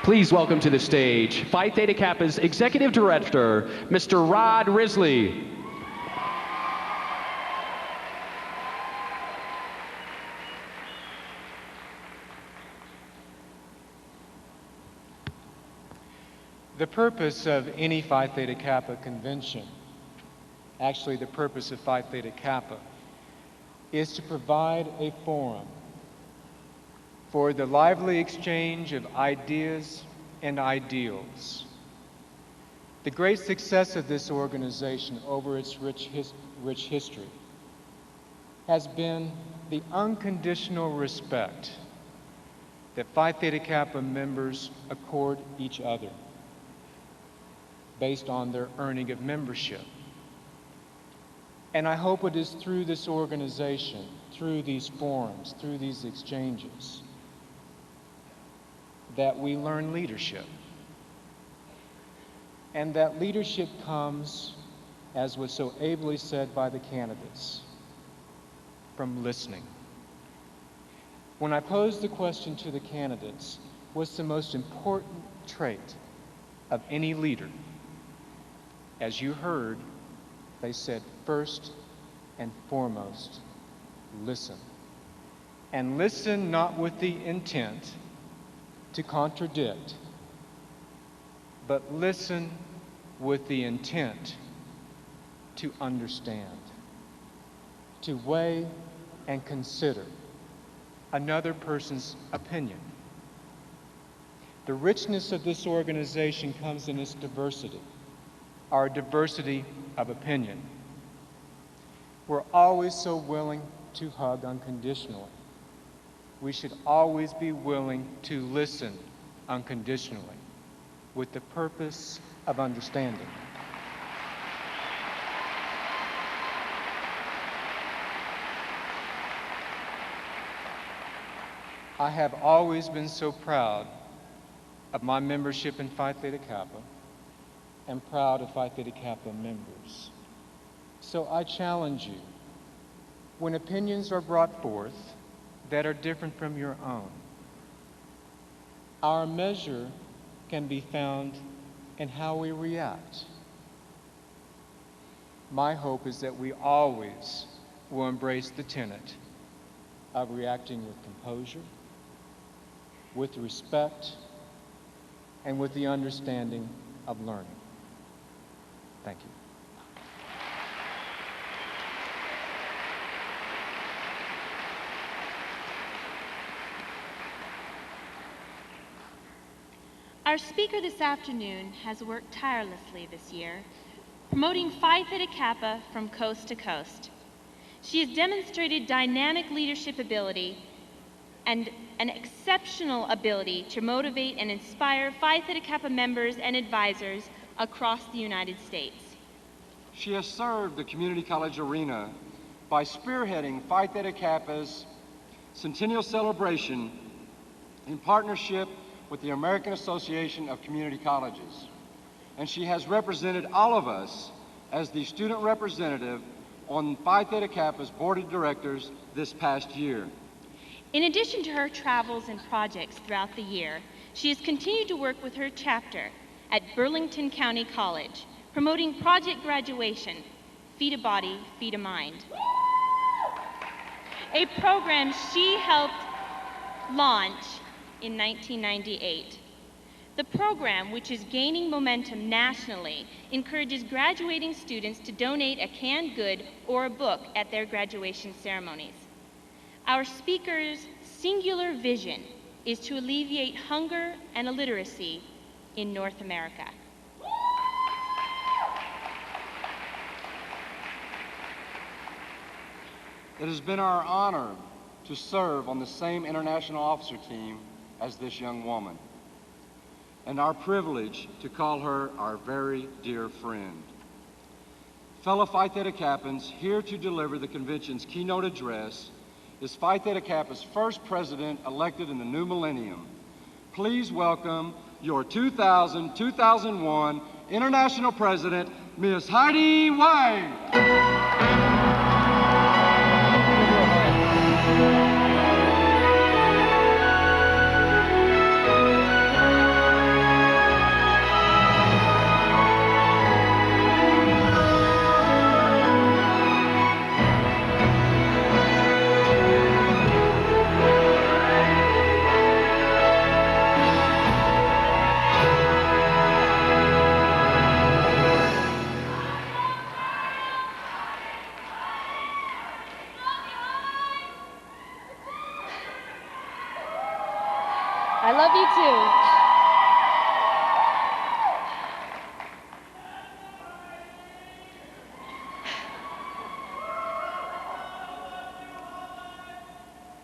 Please welcome to the stage Phi Theta Kappa's Executive Director, Mr. Rod Risley. The purpose of any Phi Theta Kappa convention, actually the purpose of Phi Theta Kappa, is to provide a forum for the lively exchange of ideas and ideals. The great success of this organization over its rich history has been the unconditional respect that Phi Theta Kappa members accord each other based on their earning of membership. And I hope it is through this organization, through these forums, through these exchanges, that we learn leadership. And that leadership comes, as was so ably said by the candidates, from listening. When I posed the question to the candidates, what's the most important trait of any leader? As you heard, they said, first and foremost, listen. And listen not with the intent to contradict, but listen with the intent to understand, to weigh and consider another person's opinion. The richness of this organization comes in its diversity, our diversity of opinion. We're always so willing to hug unconditionally. We should always be willing to listen unconditionally with the purpose of understanding. I have always been so proud of my membership in Phi Theta Kappa and proud of Phi Theta Kappa members. So I challenge you, when opinions are brought forth that are different from your own, our measure can be found in how we react. My hope is that we always will embrace the tenet of reacting with composure, with respect, and with the understanding of learning. Thank you. Our speaker this afternoon has worked tirelessly this year, promoting Phi Theta Kappa from coast to coast. She has demonstrated dynamic leadership ability and an exceptional ability to motivate and inspire Phi Theta Kappa members and advisors across the United States. She has served the community college arena by spearheading Phi Theta Kappa's centennial celebration in partnership with the American Association of Community Colleges. And she has represented all of us as the student representative on Phi Theta Kappa's board of directors this past year. In addition to her travels and projects throughout the year, she has continued to work with her chapter at Burlington County College, promoting Project Graduation, Feed a Body, Feed a Mind, a program she helped launch in 1998. The program, which is gaining momentum nationally, encourages graduating students to donate a canned good or a book at their graduation ceremonies. Our speaker's singular vision is to alleviate hunger and illiteracy in North America. It has been our honor to serve on the same international officer team as this young woman, and our privilege to call her our very dear friend. Fellow Phi Theta Kappans, here to deliver the convention's keynote address is Phi Theta Kappa's first president elected in the new millennium. Please welcome your 2000-2001 International President, Ms. Heidi White. I love you too.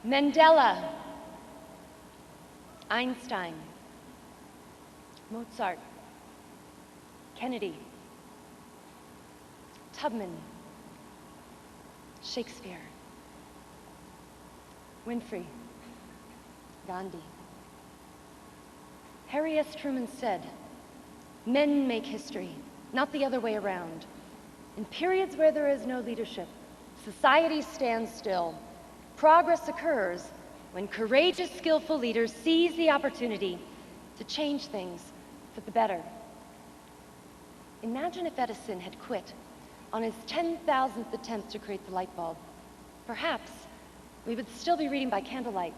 Mandela, Einstein, Mozart, Kennedy, Tubman, Shakespeare, Winfrey, Gandhi. Harry S. Truman said, "Men make history, not the other way around. In periods where there is no leadership, society stands still. Progress occurs when courageous, skillful leaders seize the opportunity to change things for the better." Imagine if Edison had quit on his 10,000th attempt to create the light bulb. Perhaps we would still be reading by candlelight.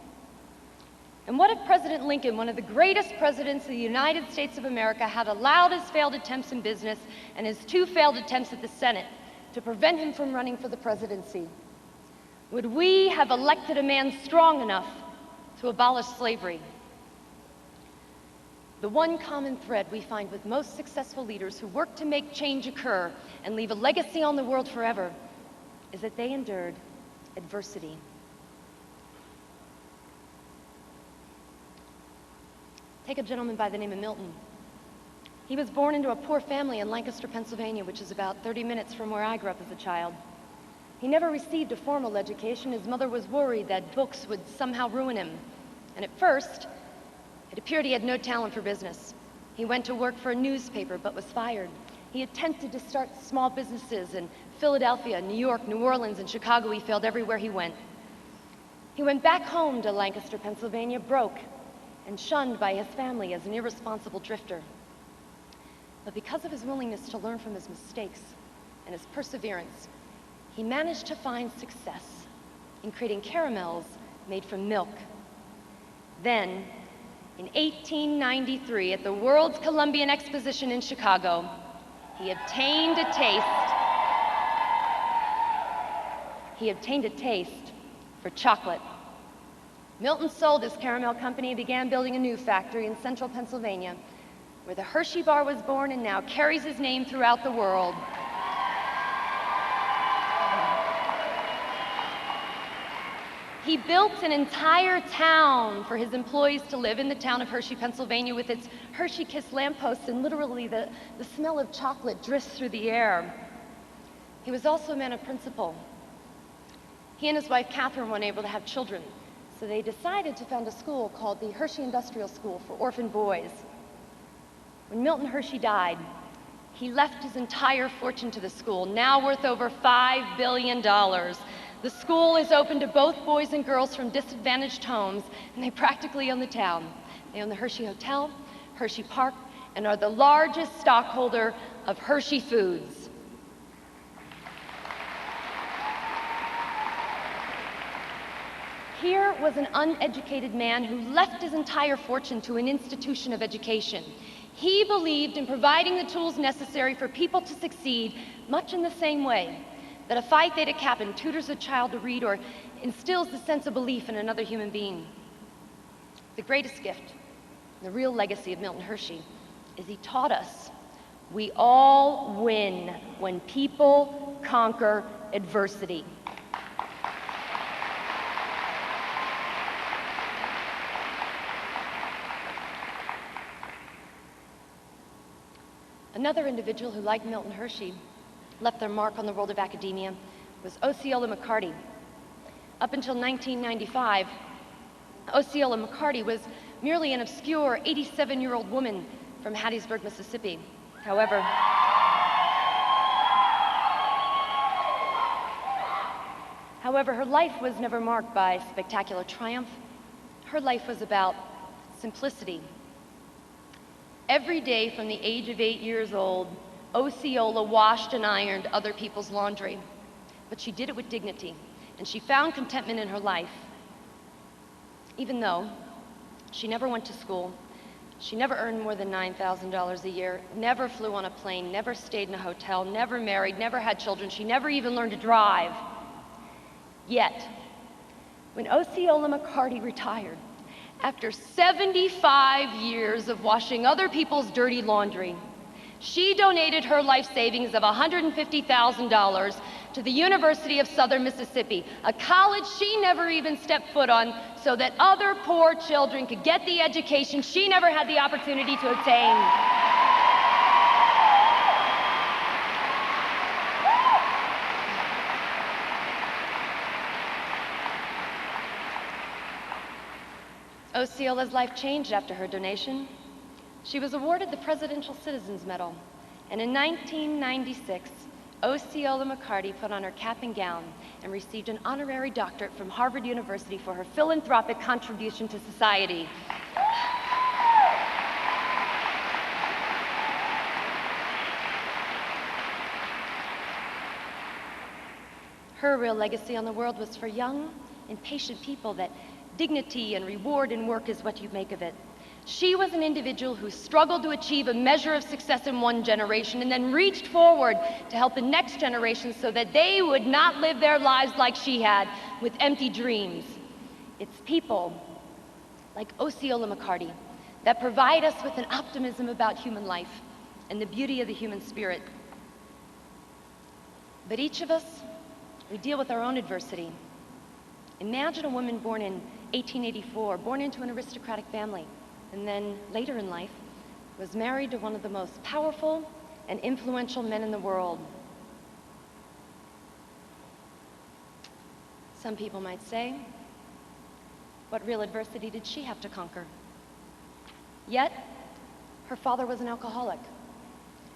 And what if President Lincoln, one of the greatest presidents of the United States of America, had allowed his failed attempts in business and his 2 failed attempts at the Senate to prevent him from running for the presidency? Would we have elected a man strong enough to abolish slavery? The one common thread we find with most successful leaders who work to make change occur and leave a legacy on the world forever is that they endured adversity. Take a gentleman by the name of Milton. He was born into a poor family in Lancaster, Pennsylvania, which is about 30 minutes from where I grew up as a child. He never received a formal education. His mother was worried that books would somehow ruin him. And at first, it appeared he had no talent for business. He went to work for a newspaper, but was fired. He attempted to start small businesses in Philadelphia, New York, New Orleans, and Chicago. He failed everywhere he went. He went back home to Lancaster, Pennsylvania, broke and shunned by his family as an irresponsible drifter. But because of his willingness to learn from his mistakes and his perseverance, he managed to find success in creating caramels made from milk. Then, in 1893, at the World's Columbian Exposition in Chicago, he obtained a taste for chocolate. Milton sold his caramel company and began building a new factory in central Pennsylvania, where the Hershey bar was born and now carries his name throughout the world. He built an entire town for his employees to live in, the town of Hershey, Pennsylvania, with its Hershey Kiss lampposts, and literally the smell of chocolate drifts through the air. He was also a man of principle. He and his wife, Catherine, weren't able to have children, so they decided to found a school called the Hershey Industrial School for orphan boys. When Milton Hershey died, he left his entire fortune to the school, now worth over $5 billion. The school is open to both boys and girls from disadvantaged homes, and they practically own the town. They own the Hershey Hotel, Hershey Park, and are the largest stockholder of Hershey Foods. Here was an uneducated man who left his entire fortune to an institution of education. He believed in providing the tools necessary for people to succeed, much in the same way that a Phi Theta Kappa tutors a child to read or instills the sense of belief in another human being. The greatest gift, the real legacy of Milton Hershey, is he taught us we all win when people conquer adversity. Another individual who, like Milton Hershey, left their mark on the world of academia was Osceola McCarty. Up until 1995, Osceola McCarty was merely an obscure 87-year-old woman from Hattiesburg, Mississippi. However, her life was never marked by spectacular triumph. Her life was about simplicity. Every day from the age of 8 years old, Osceola washed and ironed other people's laundry, but she did it with dignity, and she found contentment in her life. Even though she never went to school, she never earned more than $9,000 a year, never flew on a plane, never stayed in a hotel, never married, never had children, she never even learned to drive. Yet, when Osceola McCarty retired After 75 years of washing other people's dirty laundry, she donated her life savings of $150,000 to the University of Southern Mississippi, a college she never even stepped foot on, so that other poor children could get the education she never had the opportunity to obtain. Osceola's life changed after her donation. She was awarded the Presidential Citizens Medal, and in 1996, Osceola McCarty put on her cap and gown and received an honorary doctorate from Harvard University for her philanthropic contribution to society. Her real legacy on the world was for young, impatient people that dignity and reward in work is what you make of it. She was an individual who struggled to achieve a measure of success in one generation and then reached forward to help the next generation so that they would not live their lives like she had, with empty dreams. It's people like Osceola McCarty that provide us with an optimism about human life and the beauty of the human spirit. But each of us, we deal with our own adversity. Imagine a woman born in 1884, born into an aristocratic family, and then later in life was married to one of the most powerful and influential men in the world. Some people might say, what real adversity did she have to conquer? Yet, her father was an alcoholic.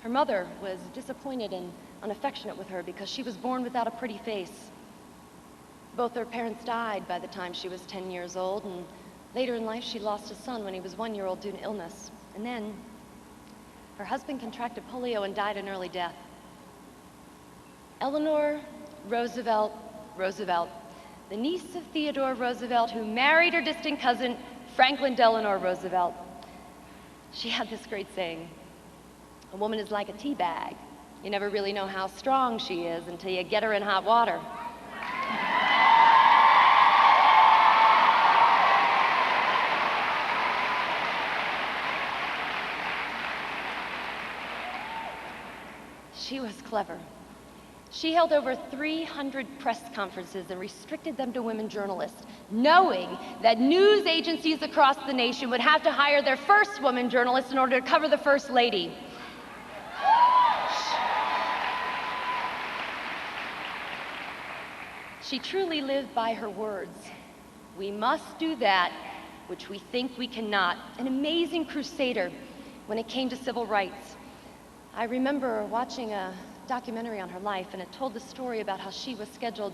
Her mother was disappointed and unaffectionate with her because she was born without a pretty face. Both her parents died by the time she was 10 years old, and later in life she lost a son when he was 1 year old due to illness. And then her husband contracted polio and died an early death. Eleanor Roosevelt, the niece of Theodore Roosevelt, who married her distant cousin, Franklin Delano Roosevelt. She had this great saying, "A woman is like a tea bag. You never really know how strong she is until you get her in hot water." She was clever. She held over 300 press conferences and restricted them to women journalists, knowing that news agencies across the nation would have to hire their first woman journalist in order to cover the First Lady. She truly lived by her words. We must do that which we think we cannot. An amazing crusader when it came to civil rights. I remember watching a documentary on her life, and it told the story about how she was scheduled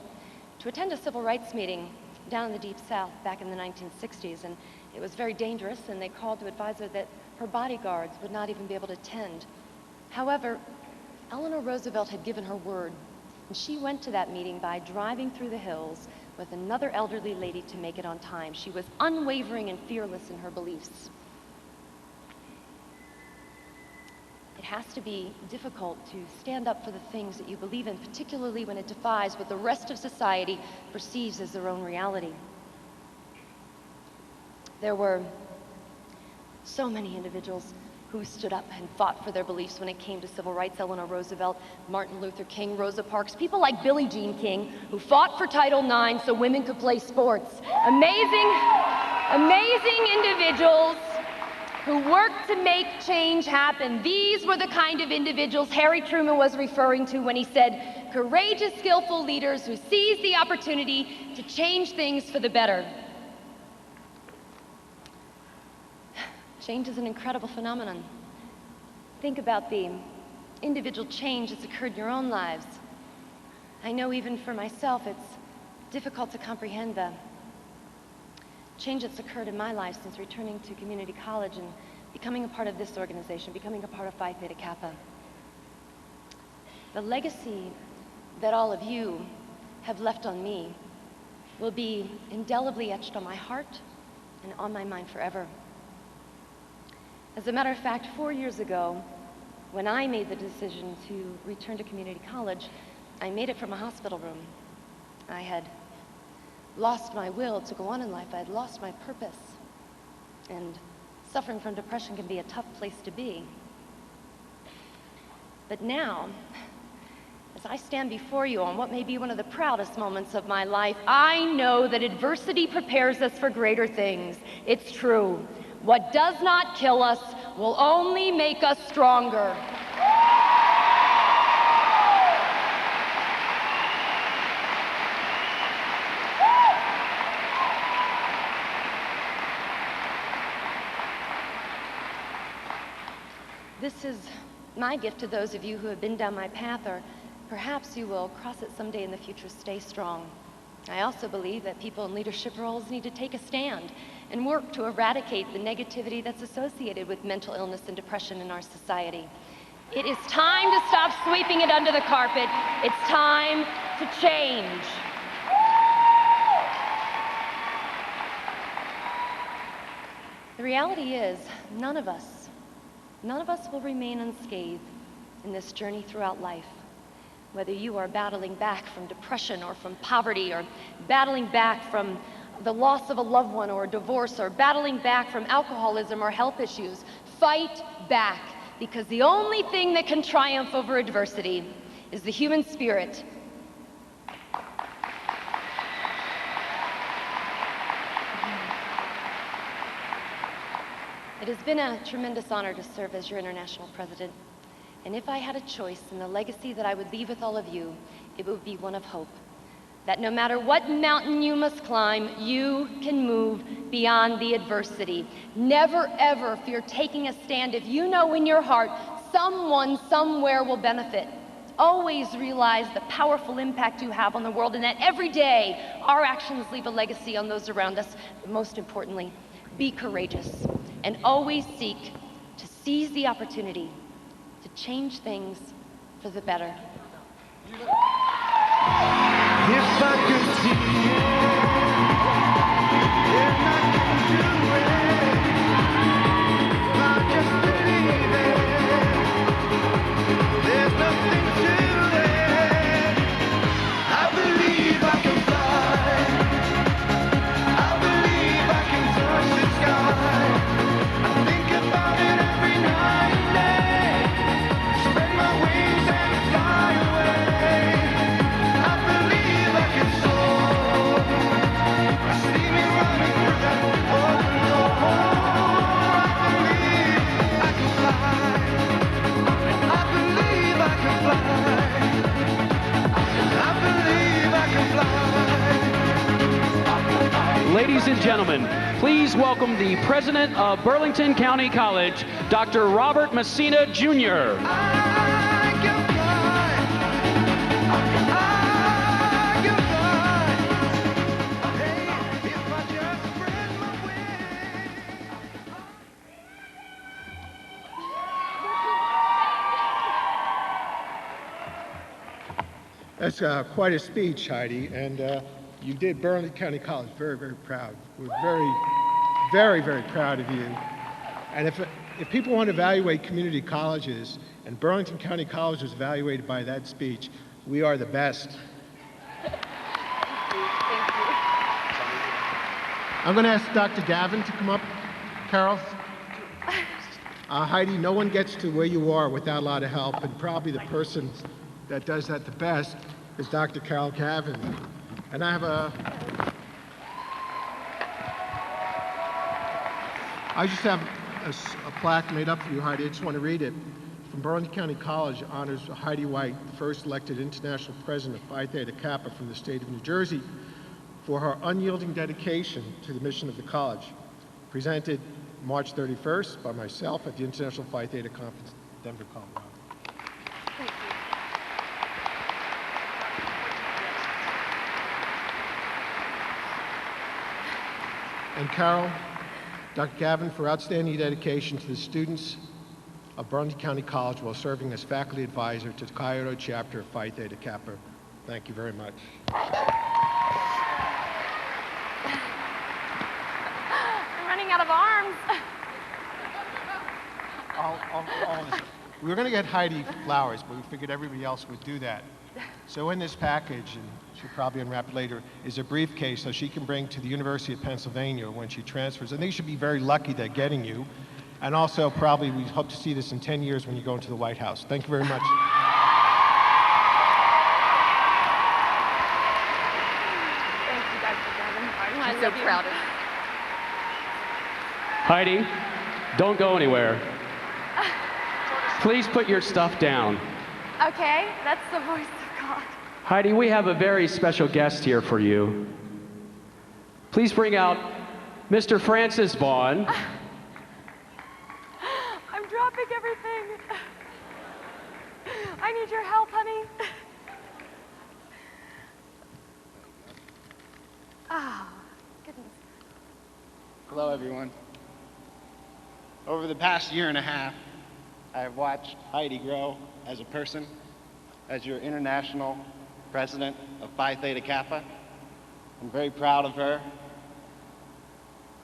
to attend a civil rights meeting down in the Deep South back in the 1960s, and it was very dangerous, and they called to advise her that her bodyguards would not even be able to attend. However, Eleanor Roosevelt had given her word, and she went to that meeting by driving through the hills with another elderly lady to make it on time. She was unwavering and fearless in her beliefs. It has to be difficult to stand up for the things that you believe in, particularly when it defies what the rest of society perceives as their own reality. There were so many individuals who stood up and fought for their beliefs when it came to civil rights. Eleanor Roosevelt, Martin Luther King, Rosa Parks, people like Billie Jean King, who fought for Title IX so women could play sports. Amazing individuals who worked to make change happen. These were the kind of individuals Harry Truman was referring to when he said, courageous, skillful leaders who seize the opportunity to change things for the better. Change is an incredible phenomenon. Think about the individual change that's occurred in your own lives. I know even for myself, it's difficult to comprehend the change that's occurred in my life since returning to community college and becoming a part of this organization, becoming a part of Phi Theta Kappa. The legacy that all of you have left on me will be indelibly etched on my heart and on my mind forever. As a matter of fact, 4 years ago, when I made the decision to return to community college, I made it from a hospital room. I had lost my will to go on in life. I had lost my purpose. And suffering from depression can be a tough place to be. But now, as I stand before you on what may be one of the proudest moments of my life, I know that adversity prepares us for greater things. It's true. What does not kill us will only make us stronger. This is my gift to those of you who have been down my path, or perhaps you will cross it someday in the future. Stay strong. I also believe that people in leadership roles need to take a stand and work to eradicate the negativity that's associated with mental illness and depression in our society. It is time to stop sweeping it under the carpet. It's time to change. The reality is, none of us will remain unscathed in this journey throughout life. Whether you are battling back from depression or from poverty, or battling back from the loss of a loved one or a divorce, or battling back from alcoholism or health issues, fight back, because the only thing that can triumph over adversity is the human spirit. It has been a tremendous honor to serve as your international president. And if I had a choice in the legacy that I would leave with all of you, it would be one of hope. That no matter what mountain you must climb, you can move beyond the adversity. Never ever fear taking a stand if you know in your heart someone somewhere will benefit. Always realize the powerful impact you have on the world, and that every day our actions leave a legacy on those around us. But most importantly, be courageous and always seek to seize the opportunity to change things for the better. If I could see it, then I can do it. I just believe it. There's nothing to it. I believe I can fly. I believe I can touch the sky. I think about it every night and day. Spread my wings and fly away. I believe I can soar. I see me running through that open door. I believe I can fly. I believe I can fly. I believe I can fly. Ladies and gentlemen, please welcome the president of Burlington County College, Dr. Robert Messina, Jr. I can fly. I can fly. Hey, if I just spread my wings. That's quite a speech, Heidi, and you did Burlington County College very, very proud. We're very, very, very proud of you. And if people want to evaluate community colleges, and Burlington County College was evaluated by that speech, we are the best. I'm going to ask Dr. Gavin to come up. Carol? Heidi, no one gets to where you are without a lot of help, and probably the person that does that the best is Dr. Carol Gavin. And I just have a plaque made up for you, Heidi. I just want to read it. From Burlington County College, honors Heidi White, first elected international president of Phi Theta Kappa from the state of New Jersey, for her unyielding dedication to the mission of the college. Presented March 31st by myself at the International Phi Theta Conference, Denver, Colorado. And Carol, Dr. Gavin, for outstanding dedication to the students of Burlington County College while serving as faculty advisor to the Kyoto chapter of Phi Theta Kappa. Thank you very much. I'm running out of arms. We were going to get Heidi flowers, but we figured everybody else would do that. So in this package, and she'll probably unwrap it later, is a briefcase so she can bring to the University of Pennsylvania when she transfers. I think she'll be very lucky they're getting you. And also, probably, we hope to see this in 10 years when you go into the White House. Thank you very much. Thank you, Dr. Gavin. I'm so proud of you. Heidi, don't go anywhere. Please put your stuff down. Okay, that's the voice of God. Heidi, we have a very special guest here for you. Please bring out Mr. Francis Vaughn. I'm dropping everything. I need your help, honey. Oh, goodness. Hello, everyone. Over the past year and a half, I have watched Heidi grow as a person, as your international president of Phi Theta Kappa. I'm very proud of her.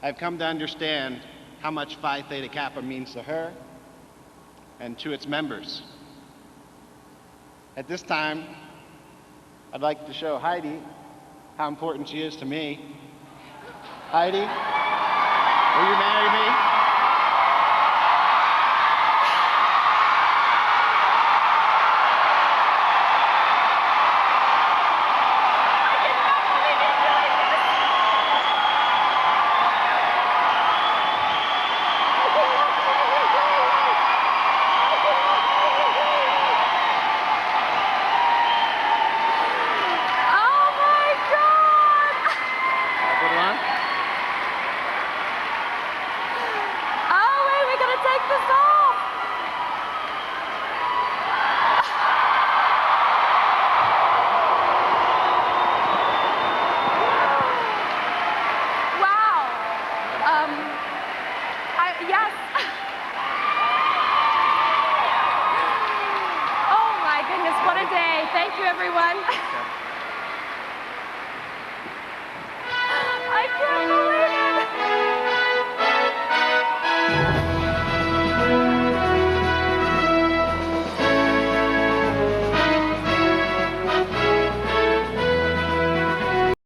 I've come to understand how much Phi Theta Kappa means to her and to its members. At this time, I'd like to show Heidi how important she is to me. Heidi, will you marry me?